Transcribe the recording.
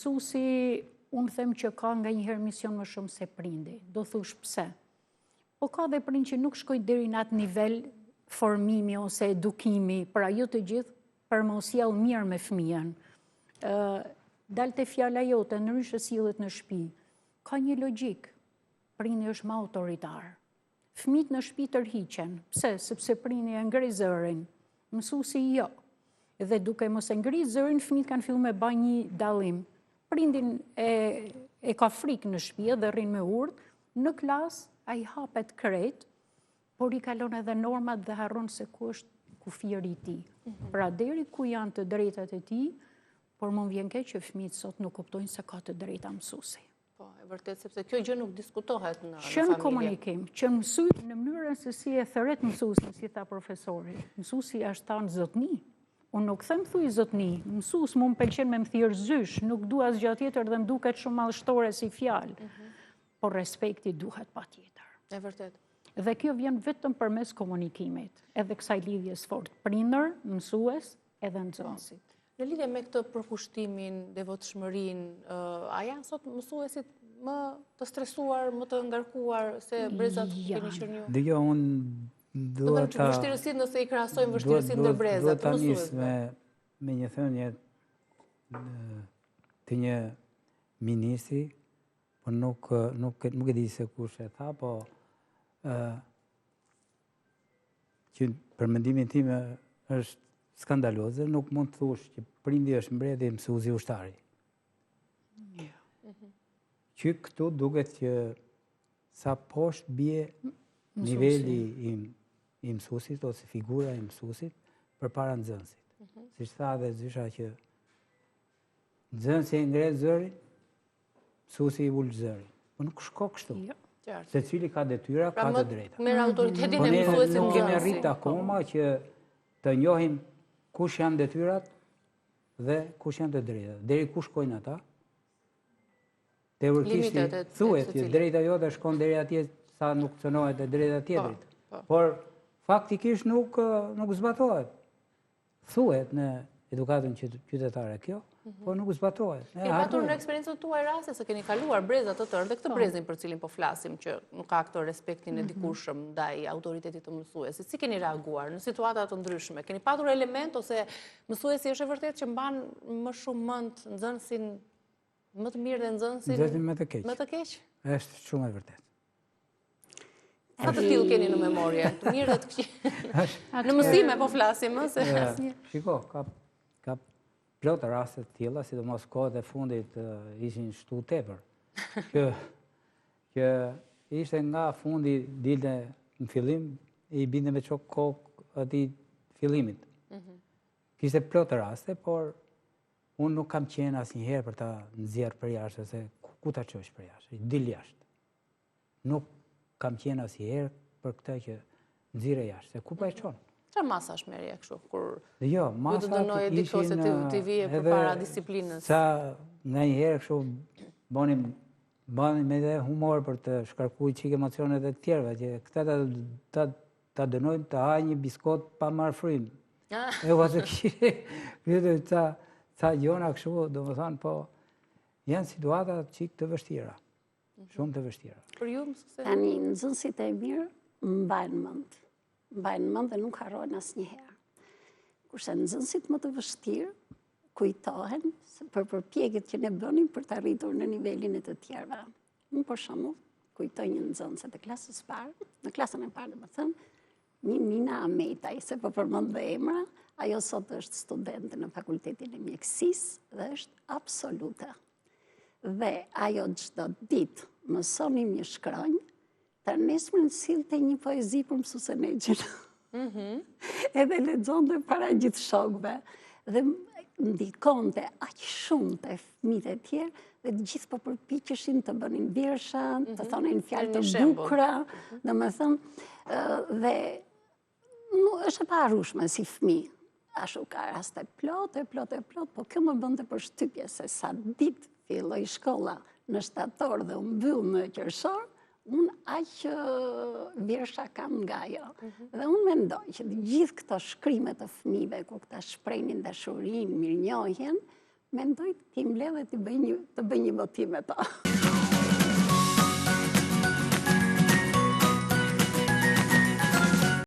Mësuesi, unë them që ka nga njëherë mision më shumë se prindi. Do thush pse. Po ka dhe prind që nuk shkojnë deri në atë nivel formimi ose edukimi, pra jo të gjithë për mos sjell mirë me fëmijën. Dalte fjala jote, ndryshe sillet në shtëpi. Ka një logjik. Prindi është më autoritar. Fëmijët në shtëpi tërhiqen. Pse? Sepse prindi e ngri zërin. Mësuesi jo. Dhe duke mos e ngri zërin, fëmijët kanë filluar me bë një dallim. Prindin e ka frikë në shtëpi dhe rrin me urdhë, në klasë ai hapet krejt, por i kalon edhe normat dhe harron se ku është kufiri i tij. Pra deri ku janë të drejtat e tij, por më vjen keq që fëmijët sot nuk kuptojnë se ka të drejta mësuesi. Po, e vërtet, sepse kjo gjë nuk diskutohet në familje. Që në komunikim, që mësuj në mënyrën se si e thëret mësuesin, si tha profesori. Mësuesi është tanë zotni. Unë nuk them thuj zotni, mësues mu më pëlqen me më thirr zysh, nuk dua asgjë tjetër dhe më duket shumë madhështore si fjalë. Por respekti duhet patjetër. E vërtet. Dhe kjo vjen vetëm përmes komunikimit, edhe kësaj lidhjes fort, prindër, mësues, edhe nxënësit. Në lidhje me këtë përkushtimin, devotshmërinë, a janë sot mësuesit më të stresuar, më të ngarkuar se brezat keni qenë ju? Dhe jo, unë duhet ta... Vështirësitë nëse i krahasojmë vështirësitë ndër brezat, duhet ta nis me një thënie të një ministri, por nuk e di se kush e tha, po që për mendimin tim është skandaloze, nuk mund të thush që prindi është mbredhi i mësuesi ushtari. Që këtu duket që sa poshtë bie niveli i mësuesit ose figura e mësuesit përpara nxënësit. Siç tha edhe Zysha që nxënësi e ngre zërin, mësuesi i ul zërin. Po nuk shko kështu. Secili ka detyra, ka të drejta. Merr autoritetin e mësuesit. Nuk kemi arritur akoma që të njohim kush janë detyrat dhe kush janë të drejtat. Deri ku shkojnë ata? Teorikisht thuhet që drejta jote shkon deri atje sa nuk cënohet e drejta tjetrit. Por faktikisht nuk zbatohet. Thuhet në edukatën qytetare kjo, por nuk zbatohet. Keni patur në eksperiencën tuaj raste se keni kaluar breza të tërë dhe këtë brezin për cilin po flasim që nuk ka këtë respektin e dikushëm ndaj autoritetit të mësuesit. Si keni reaguar në situata të ndryshme? Keni patur element ose mësuesi është e vërtet që mban më shumë mend nxënësin më të mirë dhe nxënësin më të keq? Më të keq? Është shumë e vërtet. Sa të tillë keni në memorie? Të mirë dhe të keq. Në mësime po flasim, se shiko, ka plot raste të tilla, sidomos kohët e fundit ishin shtu tepër. Që ishte nga fundi dilte në fillim, i binte me çok kokë atij fillimit. Kishte plot raste, por unë nuk kam qenë asnjëherë për ta nxjerrë për jashtë, se ku ta çosh për jashtë, dil jashtë. Nuk kam qenë asnjëherë për këtë që nxirre jashtë, se ku pa e çon. Çfarë masash merrje kështu kur jo, masat të dënojë dikto se ti vije përpara disiplinës? Sa nganjëherë kështu bënim edhe humor për të shkarkuar çik emocionet e tjerëve, që këta ta dënojnë të hajë një biskot pa marrë frym. E ose kishte ca gjona kështu, domethënë, po janë situata çik të vështira. Shumë të vështira. Për ju, tani nxënësit e mirë mbajnë mend dhe nuk harrojnë asnjëherë. Kurse nxënësit më të vështirë kujtohen për përpjekjet që ne bënim për të arritur në nivelin e të tjerëve. Unë për shembull kujtoj një nxënëse të klasës parë, në klasën e parë domethënë, një Nina Ametaj, se po përmend dhe emra, ajo sot është studente në Fakultetin e Mjekësisë dhe është absolute. Dhe ajo çdo ditë mësonim një shkronjë, të nesërmen sillte një poezi për mësuesen e gjëna. Edhe lexonte para gjithë shokëve. Dhe ndikonte aq shumë te fëmijët e tjerë dhe të gjithë po përpiqeshin të bënin virsha, të thonin fjalë të bukura, domethënë, dhe është e paharrueshme si fëmijë. Ashtu ka raste plot, po kjo më bënte përshtypje se sa ditë filloi shkolla në shtator dhe u mbyll në qershor, unë aq virsha kam nga ajo. Dhe unë mendoj që gjithë këto shkrimet të fëmijëve, ku këta shprehin dashurinë, mirënjohjen, Mendoj të ti mbledh dhe të bëj një votim me ta.